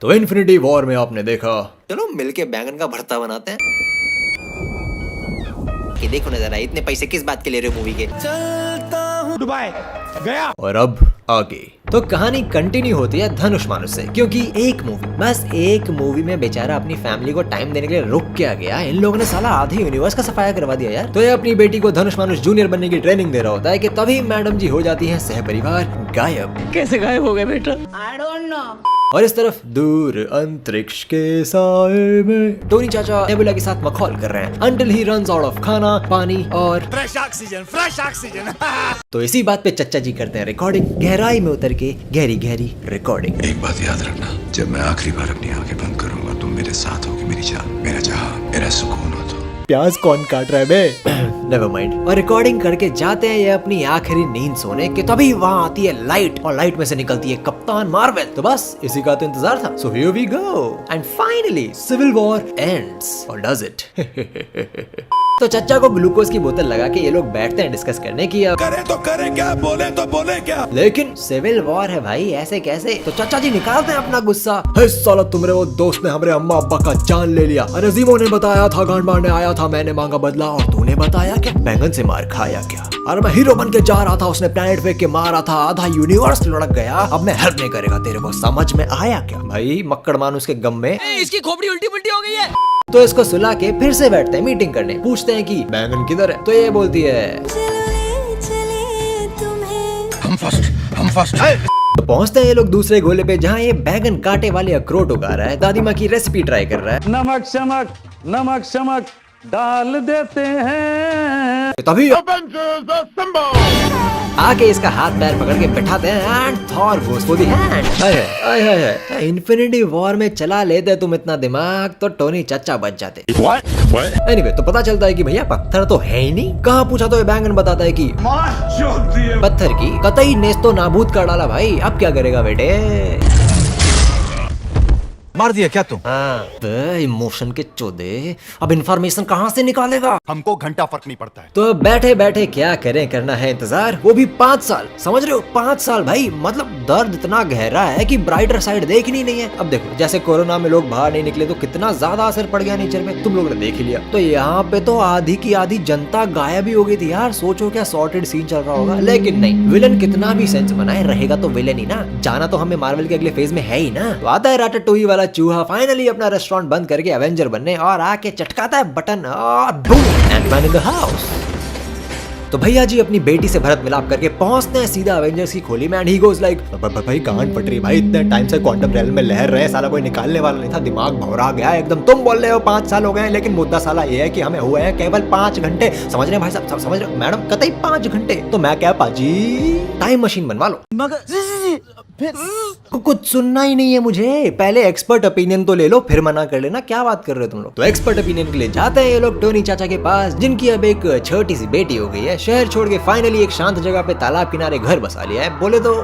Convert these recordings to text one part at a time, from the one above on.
तो infinity war में आपने देखा, चलो मिलके बैंगन का भरता बनाते हैं। कि देखो ना जरा, इतने पैसे किस बात के ले रहे हो मूवी के? चलता हूँ दुबई गया। और अब आगे तो कहानी कंटिन्यू होती है धनुष मानुष से, क्योंकि बस एक मूवी में बेचारा अपनी फैमिली को टाइम देने के लिए रुक क्या गया। इन लोगों ने साला आधे यूनिवर्स का सफाया करवा दिया यार। तो ये अपनी बेटी को धनुष मानुष जूनियर बनने की ट्रेनिंग दे रहा होता है कि तभी मैडम जी हो जाती हैं सह परिवार गायब। कैसे गायब हो गए बेटा? I don't know. और इस तरफ दूर अंतरिक्ष के साए में टोनी चाचा नेबुला के साथ मखौल कर रहे हैं until he runs out of खाना, पानी और फ्रेश ऑक्सीजन। तो इसी बात पे चच्चा जी करते हैं रिकॉर्डिंग, गहराई में उतर के गहरी गहरी रिकॉर्डिंग। एक बात याद रखना, जब मैं आखिरी बार अपनी आंखें बंद करूंगा तुम मेरे साथ होगी, मेरी जान, मेरा जहां, मेरा सुकून हो। तो प्याज कौन काट रहा है बे? Never mind. और रिकॉर्डिंग करके जाते हैं ये अपनी आखिरी नींद सोने के, तभी वहाँ आती है लाइट और लाइट में से निकलती है कप्तान मार्वल। तो बस इसी का तो इंतजार था। So here we go and finally civil war ends, और डज इट? तो चच्चा को ग्लूकोज की बोतल लगा के ये लोग बैठते हैं डिस्कस करने की, अब करे तो करे क्या, बोले तो बोले क्या। लेकिन सिविल वॉर है भाई, ऐसे कैसे? तो चाचा जी निकालते हैं अपना गुस्सा। हे साला, तुम्हारे वो दोस्त ने हमारे अम्मा अब्बा का जान ले लिया। अरे अजीमों ने बताया था, गांड मारने आया था, मैंने मांगा बदला, और तूने बताया क्या? बैंगन से मार खाया क्या? अरे मैं हीरो बन के जा रहा था, उसने प्लेनेट फेंक के मारा था, आधा यूनिवर्स लुढ़क गया, अब मैं हेल्प नहीं करेगा तेरे को, समझ में आया क्या? भाई मक्कड़ मानुस के गम में इसकी खोपड़ी उल्टी पुल्टी हो गई है। तो इसको सुला के फिर से बैठते हैं मीटिंग करने, पूछते हैं कि बैंगन किधर है? तो ये बोलती है हम फर्स्ट। तो पहुंचते हैं ये लोग दूसरे गोले पे, जहाँ ये बैंगन कांटे वाले अखरोट उगा रहा है। दादी माँ की रेसिपी ट्राई कर रहा है। नमक शमक डाल देते हैं। तभी आके इसका हाथ पैर पकड़ के बैठाते हैं and Thor goes for the hand. Hi infinity war में चला लेते तुम इतना दिमाग तो टोनी चच्चा बच जाते। एनीवे, तो पता चलता है कि भैया पत्थर तो है ही नहीं। कहाँ पूछा तो ये बैंगन बताता है कि पत्थर की कतई नेस्तो नाबूद कर डाला भाई, अब क्या करेगा बेटे? मार दिया क्या तुम? हाँ, इमोशन के चोदे, अब इंफॉर्मेशन कहाँ से निकालेगा? हमको घंटा फर्क नहीं पड़ता है। तो बैठे बैठे क्या करें, करना है इंतजार, वो भी 5 साल। समझ रहे हो, 5 साल भाई, मतलब दर्द इतना गहरा है कि ब्राइटर साइड देखनी नहीं है। अब देखो, जैसे कोरोना में लोग बाहर नहीं निकले तो कितना ज्यादा असर पड़ गया नेचर में, तुम लोगों ने देख ही लिया। तो यहाँ पे तो आधी की आधी जनता गायब ही हो गई थी यार। सोचो क्या सॉर्टेड सीन चल रहा होगा। लेकिन नहीं, विलन कितना भी सेंस बनाए रहेगा तो विलन ही ना। जाना तो हमें मार्वल के अगले फेज में है ही ना। तो आता है राटाटोई वाला चूहा फाइनली अपना रेस्टोरेंट बंद करके एवेंजर बनने, और आके चटकाता है बटन और boom, Ant Man in the house. तो भैया जी अपनी बेटी से भरत मिलाप करके पहुंचते हैं सीधा एवेंजर्स की खोली में, एंड ही गोज लाइक, भाई गांड फट रही भाई, इतने टाइम से क्वांटम रेल में लहर रहे, साला कोई निकालने वाला नहीं था, दिमाग भौरा गया एकदम। तुम बोल रहे हो 5 साल हो गए, लेकिन मुद्दा साला ये है कि हमें हुए हैं केवल 5 घंटे। समझ रहे हैं भाई साहब, समझ रहे हो मैडम? कतई 5 घंटे। तो मैं क्या पाजी, टाइम मशीन बनवा लो। कुछ सुनना ही नहीं है मुझे, पहले एक्सपर्ट ओपिनियन तो ले लो, फिर मना कर लेना। क्या बात कर रहे हो तुम लोग? तो एक्सपर्ट ओपिनियन के लिए जाते हैं ये लोग टोनी चाचा के पास, जिनकी अब एक छोटी सी बेटी हो गई है। शहर छोड़ के फाइनली एक शांत जगह पे तालाब किनारे घर बसा लिया है। बोले तो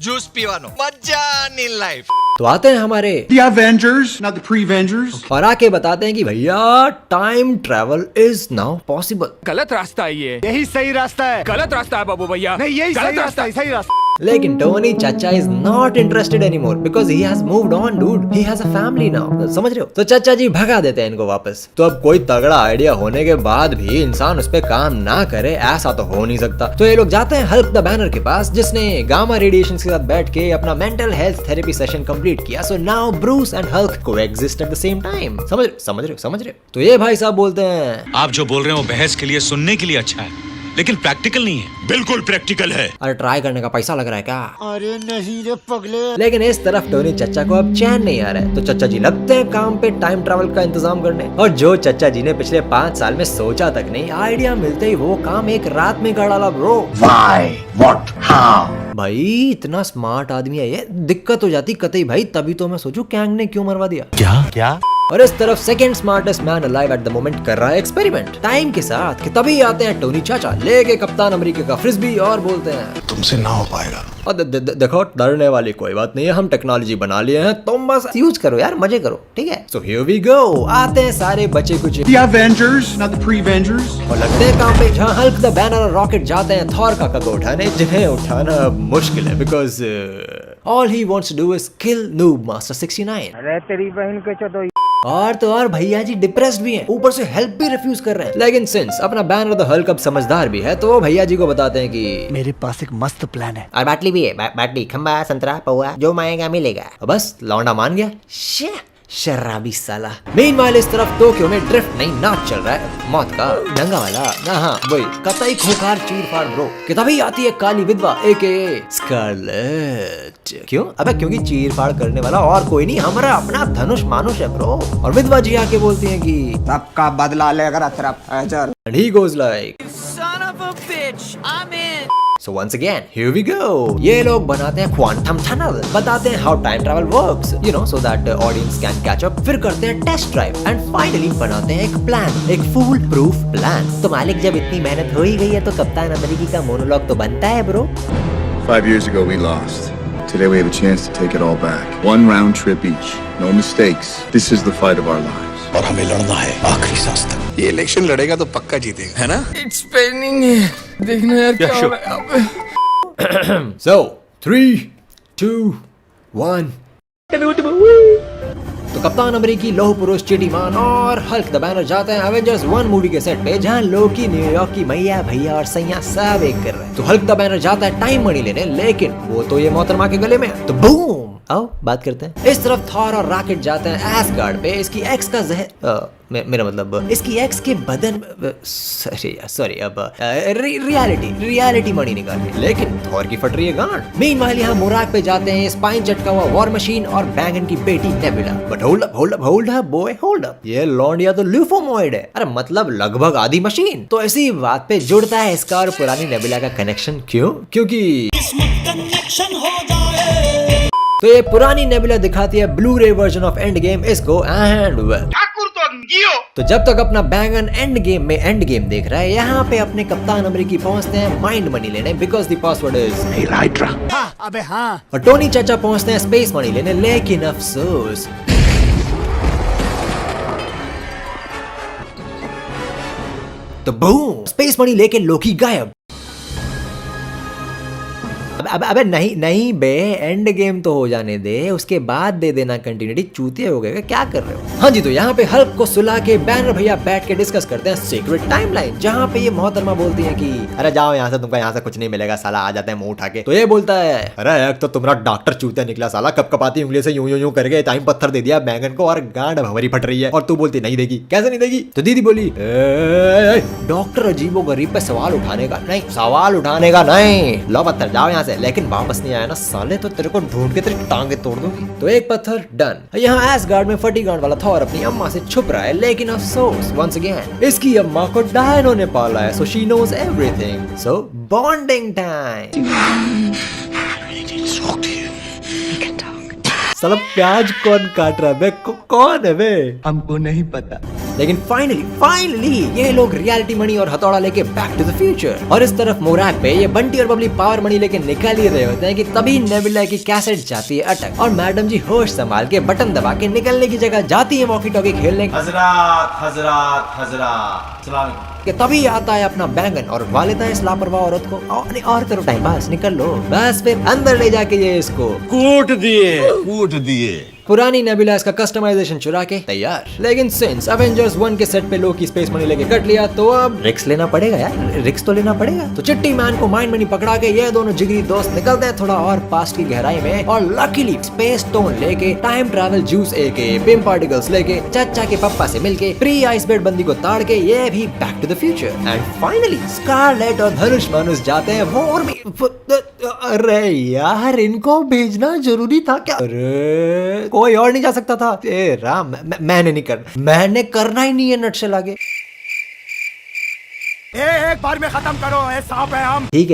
जूस पीवानो, मजा इन लाइफ। तो आते हैं हमारे The Avengers, not the Pre-Avengers. और आके बताते हैं कि भैया time travel is now possible. गलत रास्ता है ये, यही सही रास्ता है। गलत रास्ता है बाबू भैया। नहीं, यही गलत सही रास्ता है, सही रास्ता। लेकिन टोनी चाचा is not interested anymore because he has moved on dude, he has a family now. समझ रहे हो? तो चाचा जी भगा देते हैं इनको वापस। तो अब कोई तगड़ा आइडिया होने के बाद भी इंसान उस पे काम ना करे, ऐसा तो हो नहीं सकता। तो ये लोग जाते हैं हल्क द बैनर के पास, जिसने गामा रेडिएशन के साथ बैठ के अपना mental health therapy session complete किया। So now Bruce and Hulk coexist at the same time. समझ रहे हो? तो ये भाई साहब बोलते हैं, आप जो बोल रहे हो बहस के लिए, सुनने के लिए अच्छा है, लेकिन प्रैक्टिकल नहीं है। बिल्कुल प्रैक्टिकल है। अरे ट्राई करने का पैसा लग रहा है क्या? अरे नहीं रे पगले। लेकिन इस तरफ टोनी चच्चा को अब चैन नहीं आ रहा है। तो चच्चा जी लगते हैं काम पे टाइम ट्रैवल का इंतजाम करने, और जो चच्चा जी ने पिछले 5 साल में सोचा तक नहीं, आइडिया मिलते ही वो काम एक रात में कर डाला ब्रो। Why? What? How? भाई इतना स्मार्ट आदमी है ये, दिक्कत हो जाती कतई भाई, तभी तो मैं सोचूं कैंग ने क्यों मरवा दिया। क्या? और इस तरफ second smartest man alive at the moment कर रहा है एक्सपेरिमेंट टाइम के साथ, कि तभी आते हैं टोनी चाचा लेके कप्तान अमेरिका का फ्रिस्बी, और बोलते हैं तुमसे ना हो पाएगा। और देखो, डरने वाली कोई बात नहीं है, हम टेक्नोलॉजी बना लिए हैं, तुम बस यूज करो यार, मजे करो, ठीक है? So here we go. आते हैं सारे बचे कुछ The Avengers, not the Pre-Avengers. और लगते हैं काम पे, जहाँ हल्क द बैनर और रॉकेट जाते हैं थॉर का कको उठाने, जिन्हें उठाना मुश्किल है because all he wants to do is kill noob master 69। अरे तेरी बहन के चलो। और तो और भैया जी डिप्रेस्ड भी हैं, ऊपर से हेल्प भी रिफ्यूज कर रहे हैं। लेकिन सिंस अपना बैनर द हल्क अब समझदार भी है, तो वो भैया जी को बताते हैं कि मेरे पास एक मस्त प्लान है। और बाटली भी है, बाटली, खंबा, संतरा, पौआ, जो मांगेगा मिलेगा। बस लौंडा मान गया। शराबी साला। मेनवाइल इस तरफ टोक्यो में ड्रिफ्ट नहीं नाच चल रहा है, मौत का दंगा वाला। हाँ वही कतई खोखार चीरफाड़ ब्रो कि तभी आती है काली विधवा एके स्कारलेट। क्यों? अबे क्योंकि चीरफाड़ करने वाला और कोई नहीं, हमारा अपना धनुष मानुष है ब्रो। और विधवा जी आके बोलती हैं कि सबका बदला लेकर तरफ चल। And he goes like Son of a bitch, I'm in. So once again, here we go. ये लोग बनाते हैं क्वांटम टनल, बताते हैं how time travel works, you know, so that the audience can catch up. फिर करते हैं test drive and finally बनाते हैं एक प्लान, एक फूल प्रूफ प्लान। तो मालिक जब इतनी मेहनत हो ही गई है तो कप्तान अमेरिकी का मोनोलॉग तो बनता है bro. 5 years ago we lost. Today we have a chance to take it all back. 1 round trip each. No mistakes. This is the fight of our lives. और हमें लड़ना है आखिरी सांस तक। ये इलेक्शन लड़ेगा तो पक्का जीतेगा, है ना? It's spinning है। देखना यार क्या हो रहा है अब। So 3, 2, 1 तो कप्तान अमेरिकी, लौह पुरुष, चिटीमान और हल्क द बैनर जाते हैं एवेंजर्स 1 मूवी के सेट पे, जहां लोकी न्यूयॉर्क की मैया भैया और सैया सब एक कर रहे हैं। तो हल्क द बैनर जाता है टाइम मनी लेने, लेकिन वो तो ये मोहतरमा के गले में है। तो बूम, आओ बात करते हैं। इस तरफ थॉर और रॉकेट जाते हैं एसगार्ड पे, इसकी एक्स का जहर मेरा मतलब इसकी एक्स के बदन सॉरी अब रियलिटी मणि निकालने, लेकिन थॉर की फट रही है गांड। मीनवाइल यहाँ मोराक पे जाते हैं स्पाइन चटका हुआ वॉर मशीन और बैंगन की बेटी nebula. But hold up boy, hold up, ये लौंडिया तो ल्यूफोमॉइड है, अरे मतलब लगभग आधी मशीन। तो ऐसी बात पे जुड़ता है इसका और पुरानी नेबुला का कनेक्शन। क्यों? क्योंकि तो ये पुरानी नेबुला दिखाती है ब्लू रे वर्जन ऑफ एंड गेम इसको एंड तो जब तक अपना बैंगन एंड गेम में एंड गेम देख रहा है, यहाँ पे अपने कप्तान अमेरिकी पहुंचते हैं माइंड मनी लेने because the password is hydra. अबे हाँ। और टोनी चाचा पहुंचते हैं स्पेस मनी लेने, लेकिन अफसोस तो बूम, स्पेस मनी लेके लोकी गायब। अबे नहीं बे, एंड गेम तो हो जाने दे, उसके बाद दे देना कंटिन्यूटी। चूतिए हो गए क्या कर रहे हो? हाँ जी, तो यहाँ पे हल्क को सुला के बैनर भैया बैठ के डिस्कस करते हैं सीक्रेट टाइमलाइन, जहाँ पे ये मोहतरमा बोलती है कि अरे जाओ यहाँ से, तुमको यहाँ से कुछ नहीं मिलेगा साला, आ जाते हैं मुंह उठा के। तो ये बोलता है अरे एक तो तुम्हारा डॉक्टर चूतिया निकला साला, कपकपाती उंगली से यूं करके टाइम पत्थर दे दिया बैंगन को और गांड भंवरी फट रही है, और तू बोलती नहीं देगी। कैसे नहीं देगी? तो दीदी बोली डॉक्टर अजीबो गरीब पे सवाल उठाने का नहीं, लो पत्थर जाओ यहाँ से, लेकिन वापस नहीं आया ना साले तो तेरे को ढूंढ के तेरी टांगे तोड़ दूंगी। तो एक पत्थर डन। यहाँ एसगार्ड में फटी गांड वाला थॉर अपनी अम्मा से छुप रहा है, लेकिन अफसोस वंस अगेन इसकी अम्मा को डायनो ने पाला है, so she knows everything. So bonding time. साला प्याज कौन काट रहा है बे? कौन है बे? हमको नहीं पता। लेकिन फाइनली ये लोग रियलिटी मनी और हथौड़ा लेके बैक टू द फ्यूचर। और इस तरफ मोराक पे ये बंटी और बबली पावर मनी लेके निकल ही रहे होते हैं कि तभी नेबुला की कैसेट जाती है अटक, और मैडम जी होश संभाल के बटन दबा के निकलने की जगह जाती है वॉकी टॉकी खेलने। कि तभी आता है अपना बैंगन और वालिदा इस लापरवाह औरत को और करो टाइम पास, निकल लो बस। फिर अंदर ले जाके ये इसको कूट दिए। पुरानी नेबुला इसका कस्टमाइजेशन चुरा के तैयार। लेकिन सिंस एवेंजर्स 1 के सेट पे लोकी स्पेस मनी लेके कट लिया, तो अब रिक्स लेना पड़ेगा यार, रिक्स तो लेना पड़ेगा। तो चिट्टी मैन को माइंड मनी पकड़ा के ये दोनों जिगरी दोस्त निकलते हैं थोड़ा और पास्ट की गहराई में, और लकीली स्पेस स्टोन लेके, टाइम ट्रैवल जूस एके बिम पार्टिकल्स लेके, चाचा के पप्पा से मिलके, प्री आइस बेड बंदी को ताड़ के ये भी back to the future. And finally Scarlett और धनुष मानुष जाते हैं वॉर में। अरे यार इनको भेजना जरूरी था क्या? अरे कोई और नहीं जा सकता था? ए राम, मैंने नहीं करना, मैंने करना ही नहीं है नटशेल आगे। एक बार में खत्म करो, सांप है हम। ठीक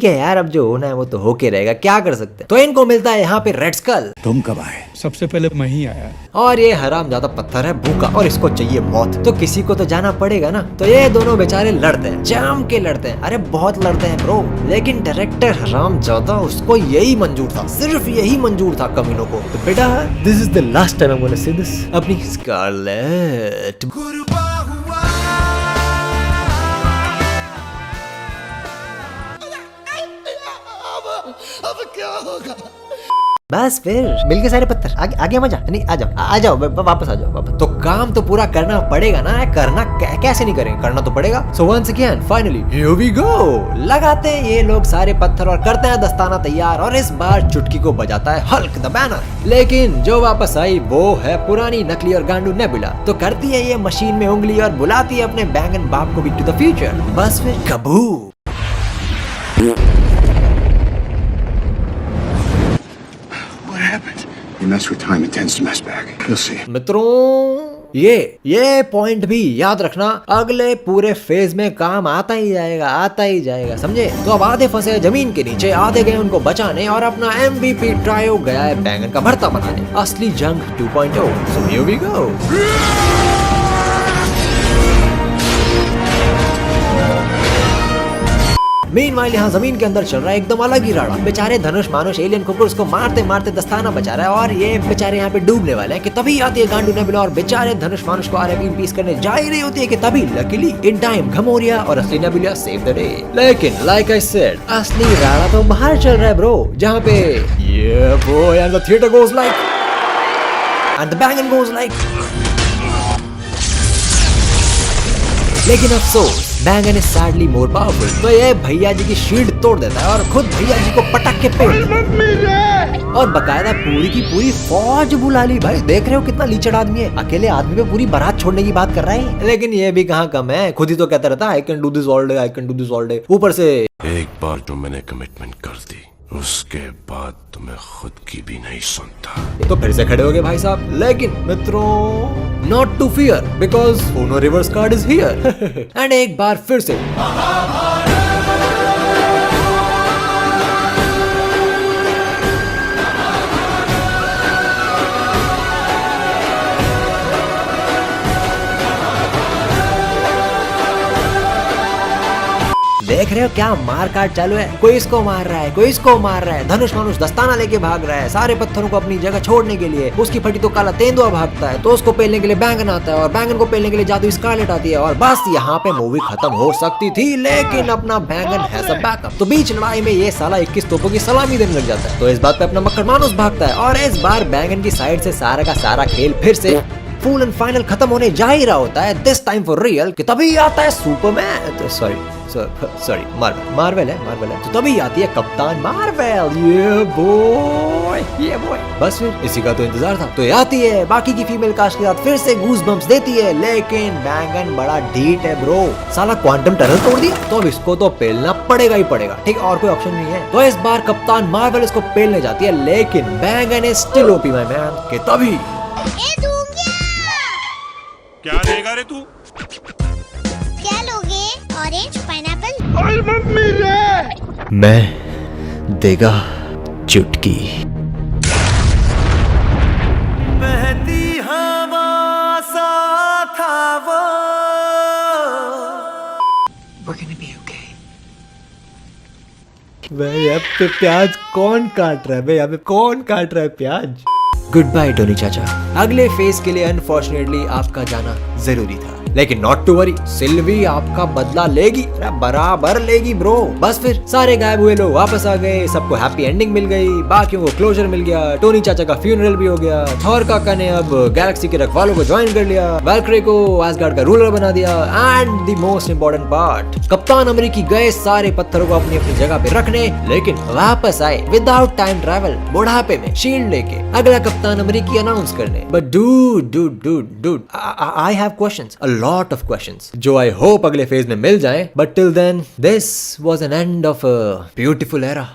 है यार, अब जो होना है वो तो होके रहेगा, क्या कर सकते हैं। तो इनको मिलता है यहाँ पे रेड स्कल। तुम कब आए? सबसे पहले मैं ही आया। और ये हराम ज्यादा पत्थर है भूखा और इसको चाहिए मौत, तो किसी को तो जाना पड़ेगा ना। तो ये दोनों बेचारे लड़ते हैं, जाम के लड़ते हैं, अरे बहुत लड़ते हैं ब्रो। लेकिन डायरेक्टर हराम ज्यादा, उसको यही मंजूर था, सिर्फ यही मंजूर था कमीनों को। तो बेटा this is the last time I am gonna say this. अपनी स्कारलेट अब क्या होगा? बस फिर मिल के सारे पत्थर आगे आगे मत जा, नहीं आ जाओ आ जाओ वापस आ जाओ वापस। तो काम तो पूरा करना पड़ेगा ना, करना कैसे नहीं करेंगे, करना तो पड़ेगा। So once again finally here we go, लगाते हैं ये लोग सारे पत्थर और करते हैं दस्ताना तैयार, और इस बार चुटकी को बजाता है हल्क द बैनर। लेकिन जो वापस आई वो है पुरानी नकली और गांडू नेबुला। तो करती है ये मशीन में उंगली और बुलाती है अपने बैंगन बाप को भी टू द फ्यूचर। बस फिर कबू। You mess with time, it tends to mess back. You'll see. मित्रों ये पॉइंट भी याद रखना, अगले पूरे फेज में काम आता ही जाएगा, समझे। तो अब आधे फंसे जमीन के नीचे, आधे गए उनको बचाने, और अपना MVP ट्रायो गया है बैंगन का भरता बनाने। असली जंग 2.0। So here we go। Meanwhile यहाँ जमीन के अंदर चल रहा है एकदम अलग ही राड़ा। बेचारे धनुष मानुष एलियन कुकुर को मारते मारते दस्ताना बचा रहा है, और ये बेचारे यहाँ पे डूबने वाले हैं कि तभी आती है गांडू नेबुला और बेचारे धनुष मानुष को RIP इन पीस करने जा ही रही होती है कि तभी लकीली इन टाइम घमोरिया और असली नेबुला सेव द डे। लेकिन लाइक आई सेड, असली राड़ा तो बाहर चल रहा है ब्रो, जहाँ पे ये boy and the theatre goes like and the बैंगन गोज लाइक। लेकिन अफसोस बैंगन इज सैडली मोर पावरफुल। तो ये भैया जी की शील्ड तोड़ देता है और खुद भैया जी को पटक के पेड़ और बकायदा पूरी की पूरी फौज बुला ली। भाई देख रहे हो कितना लीचड़ आदमी है, अकेले आदमी पे पूरी बारात छोड़ने की बात कर रहा है। लेकिन ये भी कहाँ कम है, खुद ही तो कहता रहता है I can do this all day, I can do this all day. ऊपर से एक बार जो मैंने कमिटमेंट कर दी, उसके बाद तो मैं खुद की भी नहीं सुनता। तो फिर से खड़े हो गए भाई साहब। लेकिन मित्रों not to fear because Uno reverse card is here. And एक बार फिर से देख रहे हो क्या मार काट चालू है, कोई इसको मार रहा है, कोई इसको मार रहा है। धनुष मानुष दस्ताना लेके भाग रहा है सारे पत्थरों को अपनी जगह छोड़ने के लिए। उसकी फटी तो काला तेंदुआ भागता है, तो उसको पेलने के लिए बैंगन आता है, और बैंगन को पेलने के लिए जादू स्कारलेट आती है। और बस यहाँ पे मूवी खत्म हो सकती थी, लेकिन अपना बैंगन है सब बैकअप। तो बीच लड़ाई में ये साला 21 तोपों की सलामी देने लग जाता है। तो इस बात पे अपना मक्खर मानुस भागता है, और इस बार बैंगन की साइड से सारा का सारा खेल फिर से फुल एंड फाइनल खत्म होने जा ही रहा होता है, दिस टाइम फॉर रियल, कि तभी आता है सुपरमैन, तो सॉरी मार्वल है। तो तभी आती है कप्तान मार्वल, ये बॉय। बस फिर इसी का तो इंतजार था। तो आती है बाकी की फीमेल कास्ट के साथ, फिर से गूज बम्प्स देती है। लेकिन बैंगन बड़ा ढीठ है ब्रो, साला क्वांटम टनल तोड़ दिया, तो अब इसको तो पेलना पड़ेगा ही पड़ेगा, ठीक, और कोई ऑप्शन नहीं है। तो इस बार कप्तान मार्वल इसको पेलने जाती है, लेकिन बैंगन is still OP my man, कि तभी क्या लेगा रे तू? क्या लोगे? Orange, pineapple? मैं देगा चुटकी। बहती हवा सा था वो। भाई यहाँ पे प्याज कौन काट रहा है, भाई यहाँ पे कौन काट रहा है प्याज। गुड बाय टोनी चाचा, अगले फेज के लिए अनफॉर्चुनेटली आपका जाना जरूरी था, लेकिन नॉट टू वरी, सिल्वी आपका बदला लेगी, बराबर लेगी ब्रो। बस फिर सारे गायब हुए लोग वापस आ गए, सबको हैप्पी एंडिंग मिल गई, बाकियों को क्लोजर मिल गया, टोनी चाचा का फ्यूनरल भी हो गया, थॉर काका ने अब गैलेक्सी के रखवालों को ज्वाइन कर लिया, वैल्क्रे को एसगार्ड का रूलर बना दिया, and the most important part, कप्तान अमेरिकी गए सारे पत्थरों को अपनी अपनी जगह पे रखने, लेकिन वापस आए विदाउट टाइम ट्रैवल, बुढ़ापे में शील्ड लेके अगला कप्तान अमेरिकी अनाउंस करने। But dude I have questions, a lot of questions, जो आई होप अगले फेज में मिल जाएं। But till then this was an end of a beautiful era.